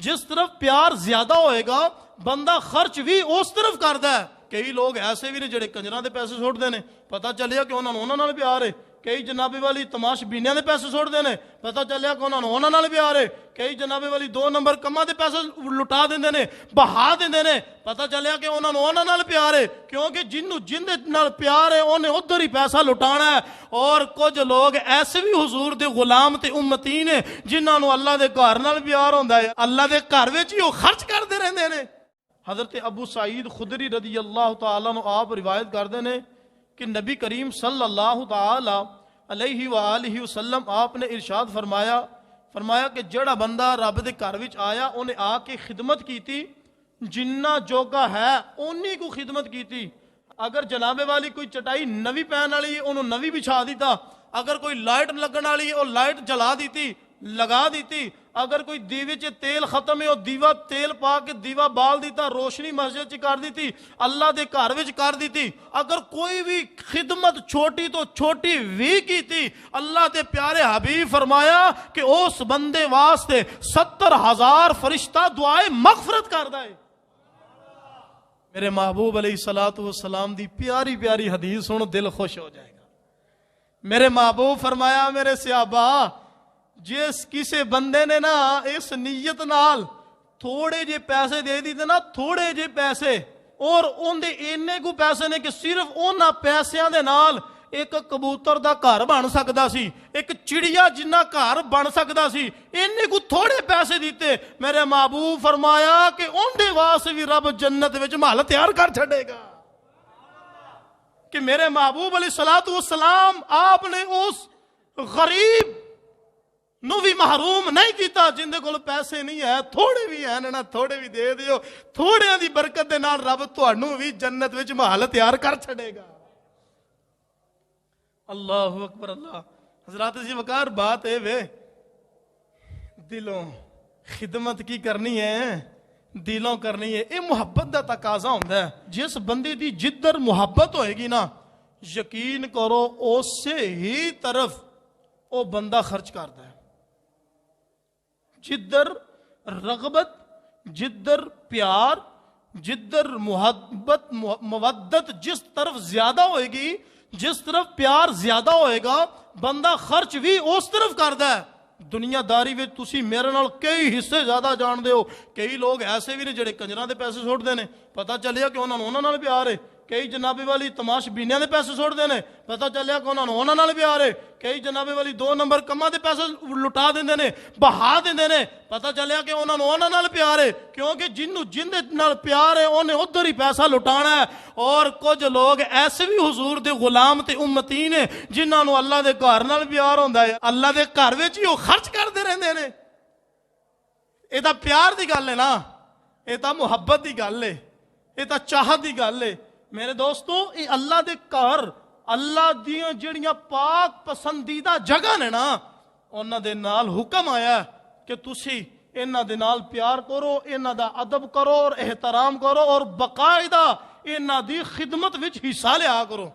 جس طرف پیار زیادہ ہوئے گا بندہ خرچ بھی اس طرف کردا ہے. کئی لوگ ایسے بھی نے جڑے کنجراں دے پیسے سٹدے نے, پتہ چلیا کہ انہاں نال پیار ہے. کئی جنابے والی تماش بینیاں دے پیسے سٹدے نے, پتہ چلیا کہ انہاں نال پیار ہے. کئی جنابے والی 2 نمبر کماں دے پیسے لٹا دیندے نے, بہا دیندے نے, پتہ چلیا کہ انہاں نال پیار ہے. کیونکہ جنوں جن دے نال پیار ہے اونے ادھر ہی پیسہ لٹانا ہے. اور کچھ لوگ ایسے بھی حضور دے غلام تے امتی نے جنہاں نوں اللہ دے گھر نال پیار ہوندا ہے, اللہ دے گھر وچ ہی او خرچ کردے رہندے نے. حضرت ابو سعید خدری رضی اللہ تعالیٰ عنہ آپ روایت کردے نے کہ نبی کریم صلی اللہ تعالی علیہ وآلہ وسلم آپ نے ارشاد فرمایا کہ جڑا بندہ رب دے گھر وچ آیا انہیں آ کے خدمت کیتی, جنہ جوگا ہے اونی کو خدمت کیتی. اگر جنابے والی کوئی چٹائی نوی پہن والی انہوں نوی بچھا دیتا, اگر کوئی لائٹ لگن والی وہ لائٹ جلا دیتی لگا دیتی, اگر کوئی دیوے چ تیل ختم ہے وہ دیوا تیل پا کے دیوا بال دیتا, روشنی مسجد چ کر دیتی, اللہ دے گھر وچ کر دیتی. اگر کوئی بھی خدمت چھوٹی تو چھوٹی بھی کیتی, اللہ دے پیارے حبیب فرمایا کہ اس بندے واسطے 70,000 فرشتہ دعائے مغفرت کردا ہے. میرے محبوب علیہ الصلوۃ والسلام دی پیاری پیاری حدیث سنو, دل خوش ہو جائے گا. میرے محبوب فرمایا میرے صحابہ, جس کسی بندے نے نا اس نیت نال تھوڑے جے پیسے دے دیتے نا, تھوڑے جے پیسے, اور ان دے اینے کو پیسے نے کہ صرف انہاں پیسیاں دے نال ایک کبوتر دا گھر بن سکدا سی, ایک چڑیا جنہ گھر بن سکدا سی, اینے کو تھوڑے پیسے دیتے. میرے محبوب فرمایا کہ ان دے واسطے بھی رب جنت وچ محل تیار کر چھڑے گا. کہ میرے محبوب علیہ الصلوۃ والسلام آپ نے اس غریب نو بھی محروم نہیں کیتا جن دے کول پیسے نہیں ہے, تھوڑے بھی ہیں نا تھوڑے بھی دے دیو, تھوڑے دی برکت دے نال رب تہانوں بھی جنت وچ محل تیار کر چھڑے گا. اللہ اکبر اللہ. حضرات جی وقار بات ہے وے دلوں خدمت کی کرنی ہے, دلوں کرنی ہے. یہ محبت دا تقاضا ہوندا ہے. جس بندے دی جدر محبت ہوئے گی نا, یقین کرو اسے ہی طرف وہ بندہ خرچ کرتا ہے. جدر رغبت, جدر پیار, جدر محبت مودت جس طرف زیادہ ہوئے گی, جس طرف پیار زیادہ ہوئے گا بندہ خرچ بھی اس طرف کردا ہے. دنیا داری وچ تسی میرے نال کئی حصے زیادہ جان دے ہو. کئی لوگ ایسے بھی نے جڑے کنجراں دے پیسے سٹدے نے, پتہ چلیا کہ انہاں نال پیار ہے. کئی جنابے والی تماش بینیاں دے پیسے سٹدے نے, پتہ چلیا کہ انہاں نال پیار ہے. کئی جنابے والی 2 نمبر کماں دے پیسے لٹا دیندے نے, بہا دیندے نے, پتہ چلیا کہ انہاں نال پیار ہے. کیونکہ جنوں جن دے نال پیار ہے اونے ادھر ہی پیسہ لٹانا ہے. اور کچھ لوگ ایسے بھی حضور دے غلام تے امتی نے جنہاں نوں اللہ دے گھر نال پیار ہوندا ہے, اللہ دے گھر وچ ہی او خرچ کردے رہندے نے. اے تاں پیار دی گل ہے نا, اے تاں محبت دی گل ہے, اے تاں چاہت دی گل ہے. میرے دوستو یہ اللہ دے گھر, اللہ دیاں جڑیاں پاک پسندیدہ جگہ نے نا, انہاں دے نال حکم آیا کہ تسی انہاں دے نال پیار کرو, انہاں دا ادب کرو اور احترام کرو, اور باقاعدہ انہاں دی خدمت وچ حصہ لیا کرو.